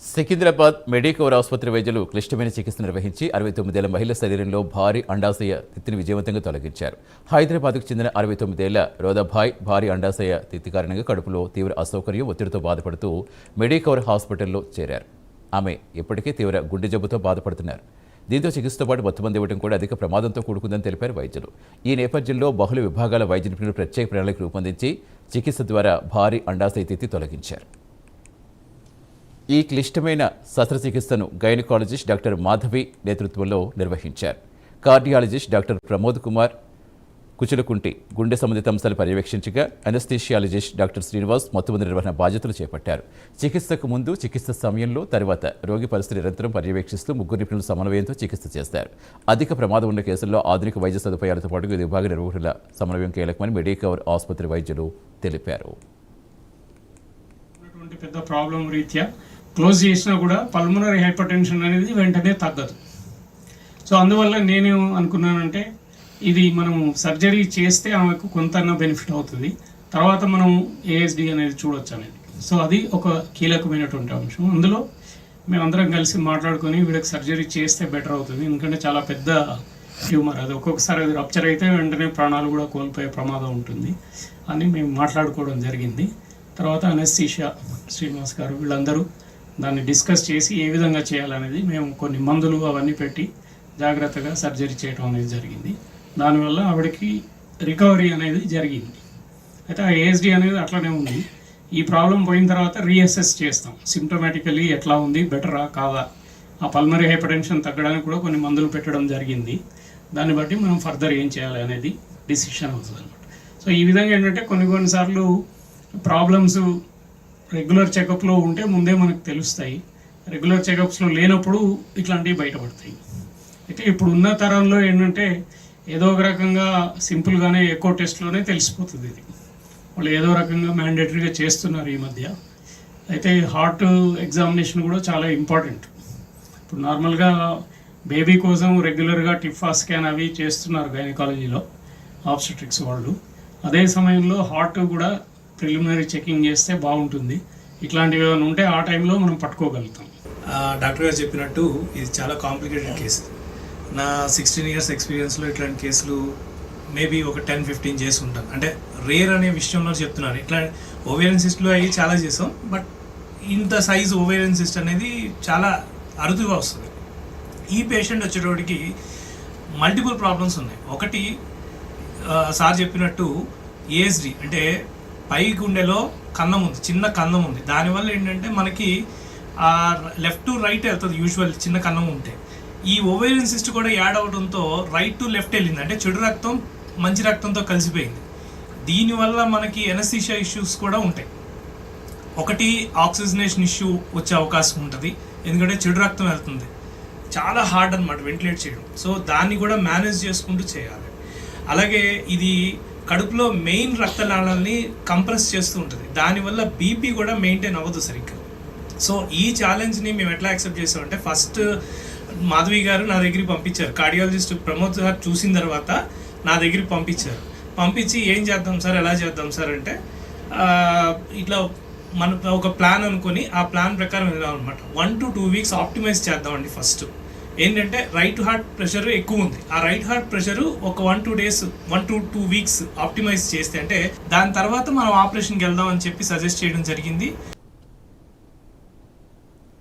Secunderabad Medicover ఆసుపత్రి వైద్యులు క్లిష్టమైన చికిత్స నిర్వహించి 69 ఏళ్ల మహిళ శరీరంలో భారీ అండాశయ తిత్తిని విజయవంతంగా తొలగించారు. హైదరాబాద్కు చెందిన 69 ఏళ్ల రోదాభాయ్ భారీ అండాశయ తిత్తి కారణంగా కడుపులో తీవ్ర అసౌకర్యం, ఒత్తిడితో బాధపడుతూ మెడికవర్ హాస్పిటల్లో చేరారు. ఆమె ఇప్పటికే తీవ్ర గుండె జబ్బుతో బాధపడుతున్నారు. దీంతో చికిత్సతో పాటు మత్తుమంది ఇవ్వడం కూడా అధిక ప్రమాదంతో కూడుకుందని తెలిపారు వైద్యులు. ఈ నేపథ్యంలో బహుళ విభాగాల వైద్య నిపుణులు ప్రత్యేక ప్రణాళిక రూపొందించి చికిత్స ద్వారా భారీ అండాశయ తిత్తి తొలగించారు. ఈ క్లిష్టమైన శస్త్రచికిత్సను గైనకాలజిస్ట్ డాక్టర్ మాధవి నేతృత్వంలో నిర్వహించారు. కార్డియాలజిస్ట్ డాక్టర్ ప్రమోద్ కుమార్ కుచులకుంటి గుండె సంబంధిత అంశాలు పర్యవేక్షించగా, అనస్థీషియాలజిస్ట్ డాక్టర్ శ్రీనివాస్ మత్తుమంది నిర్వహణ బాధ్యతలు చేపట్టారు. చికిత్సకు ముందు, చికిత్స సమయంలో, తర్వాత రోగి పరిస్థితి నిరంతరం పర్యవేక్షిస్తూ ముగ్గురు నిపుణుల సమన్వయంతో చికిత్స చేస్తారు. అధిక ప్రమాదం ఉన్న కేసుల్లో ఆధునిక వైద్య సదుపాయాలతో పాటు వివిధ విభాగ నిర్వహణల సమన్వయం కీలకమని మెడికవర్ ఆసుపత్రి వైద్యులు తెలిపారు. పెద్ద ప్రాబ్లం రీత్యా క్లోజ్ చేసినా కూడా పల్మనరీ హైపర్ టెన్షన్ అనేది వెంటనే తగ్గదు. సో అందువల్ల నేను అనుకున్నానంటే ఇది మనం సర్జరీ చేస్తే ఆమెకు కొంత బెనిఫిట్ అవుతుంది, తర్వాత మనం ఏఎస్డి అనేది చూడొచ్చు అనేది. సో అది ఒక కీలకమైనటువంటి అంశం. అందులో మేమందరం కలిసి మాట్లాడుకొని వీళ్ళకి సర్జరీ చేస్తే బెటర్ అవుతుంది, ఎందుకంటే చాలా పెద్ద ట్యూమర్ అది. ఒక్కొక్కసారి అది రప్చర్ అయితే వెంటనే ప్రాణాలు కూడా కోల్పోయే ప్రమాదం ఉంటుంది అని మేము మాట్లాడుకోవడం జరిగింది. తర్వాత అనస్థీషియా శ్రీనివాస్ గారు వీళ్ళందరూ దాన్ని డిస్కస్ చేసి ఏ విధంగా చేయాలనేది మేము కొన్ని మందులు అవన్నీ పెట్టి జాగ్రత్తగా సర్జరీ చేయడం అనేది జరిగింది. దానివల్ల ఆవిడకి రికవరీ అనేది జరిగింది. అయితే ఆ ఏఎస్డి అనేది అట్లనే ఉంది. ఈ ప్రాబ్లం పోయిన తర్వాత రీఅసెస్ చేస్తాం, సిమ్టమాటికలీ ఎట్లా ఉంది, బెటరా కాదా. ఆ పల్మరీ హైపర్ టెన్షన్ తగ్గడానికి కూడా కొన్ని మందులు పెట్టడం జరిగింది. దాన్ని బట్టి మనం ఫర్దర్ ఏం చేయాలి అనేది డిసిషన్ అవుతుంది అనమాట. సో ఈ విధంగా ఏంటంటే కొన్నిసార్లు ప్రాబ్లమ్స్ రెగ్యులర్ చెకప్లో ఉంటే ముందే మనకు తెలుస్తాయి, రెగ్యులర్ చెకప్స్లో లేనప్పుడు ఇట్లాంటివి బయటపడతాయి. అయితే ఇప్పుడు ఉన్న తరంలో ఏంటంటే ఏదో ఒక రకంగా సింపుల్గానే ఎకో టెస్ట్లోనే తెలిసిపోతుంది. ఇది వాళ్ళు ఏదో రకంగా మ్యాండేటరీగా చేస్తున్నారు ఈ మధ్య. అయితే హార్ట్ ఎగ్జామినేషన్ కూడా చాలా ఇంపార్టెంట్. ఇప్పుడు నార్మల్గా బేబీ కోసం రెగ్యులర్గా టిఫా స్కాన్ అవి చేస్తున్నారు గైనకాలజీలో ఆబ్స్టెట్రిక్స్ వాళ్ళు. అదే సమయంలో హార్ట్ కూడా ప్రిలిమినరీ చెకింగ్ చేస్తే బాగుంటుంది. ఇట్లాంటివి ఏమైనా ఉంటే ఆ టైంలో మనం పట్టుకోగలుగుతాం. డాక్టర్ గారు చెప్పినట్టు ఇది చాలా కాంప్లికేటెడ్ కేసు. నా 16 ఇయర్స్ ఎక్స్పీరియన్స్లో ఇట్లాంటి కేసులు మేబీ ఒక 10-15 చేసి ఉంటాను. అంటే రేర్ అనే విషయంలో చెప్తున్నారు. ఇట్లా ఓవేరియన్ సిస్ట్లో అవి చాలా చేసాం, బట్ ఇంత సైజ్ ఓవేరియన్ సిస్ట్ అనేది చాలా అరుదుగా వస్తుంది. ఈ పేషెంట్ వచ్చేటోడికి మల్టిపుల్ ప్రాబ్లమ్స్ ఉన్నాయి. ఒకటి సార్ చెప్పినట్టు ఏఎస్డి అంటే పై గుండెలో కన్నం ఉంది, చిన్న కన్నం ఉంది. దానివల్ల ఏంటంటే మనకి లెఫ్ట్ టు రైట్ వెళ్తుంది యూజువల్ చిన్న కన్నం ఉంటే. ఈ ఓవేరియన్ సిస్ట్ కూడా యాడ్ అవడంతో రైట్ టు లెఫ్ట్ వెళ్ళింది, అంటే చెడు రక్తం మంచి రక్తంతో కలిసిపోయింది. దీనివల్ల మనకి ఎనస్థీషియా ఇష్యూస్ కూడా ఉంటాయి. ఒకటి ఆక్సిజనేషన్ ఇష్యూ వచ్చే అవకాశం ఉంటుంది, ఎందుకంటే చెడు రక్తం వెళ్తుంది. చాలా హార్డ్ అనమాట వెంటిలేట్ చేయడం. సో దాన్ని కూడా మేనేజ్ చేసుకుంటూ చేయాలి. అలాగే ఇది కడుపులో మెయిన్ రక్తనాళాలని కంప్రెస్ చేస్తూ ఉంటుంది, దానివల్ల బీపీ కూడా మెయింటైన్ అవ్వదు సరిగ్గా. సో ఈ ఛాలెంజ్ని మేము ఎట్లా యాక్సెప్ట్ చేసామంటే, ఫస్ట్ మాధవి గారు నా దగ్గరికి పంపించారు. కార్డియాలజిస్ట్ ప్రమోద్ గారు చూసిన తర్వాత నా దగ్గరికి పంపించి ఏం చేద్దాం సార్, ఎలా చేద్దాం సార్ అంటే ఇట్లా మన ఒక ప్లాన్ అనుకొని ఆ ప్లాన్ ప్రకారం వెళ్ళాం అనమాట. 1 to 2 weeks ఆప్టిమైజ్ చేద్దామండి. ఫస్ట్ ఏంటంటే రైట్ హార్ట్ ప్రెషర్ ఎక్కువ ఉంది. ఆ రైట్ హార్ట్ ప్రెషర్ ఒక 1 to 2 weeks ఆప్టిమైజ్ చేస్తే అంటే దాని తర్వాత మనం ఆపరేషన్కి వెళ్దాం అని చెప్పి సజెస్ట్ చేయడం జరిగింది.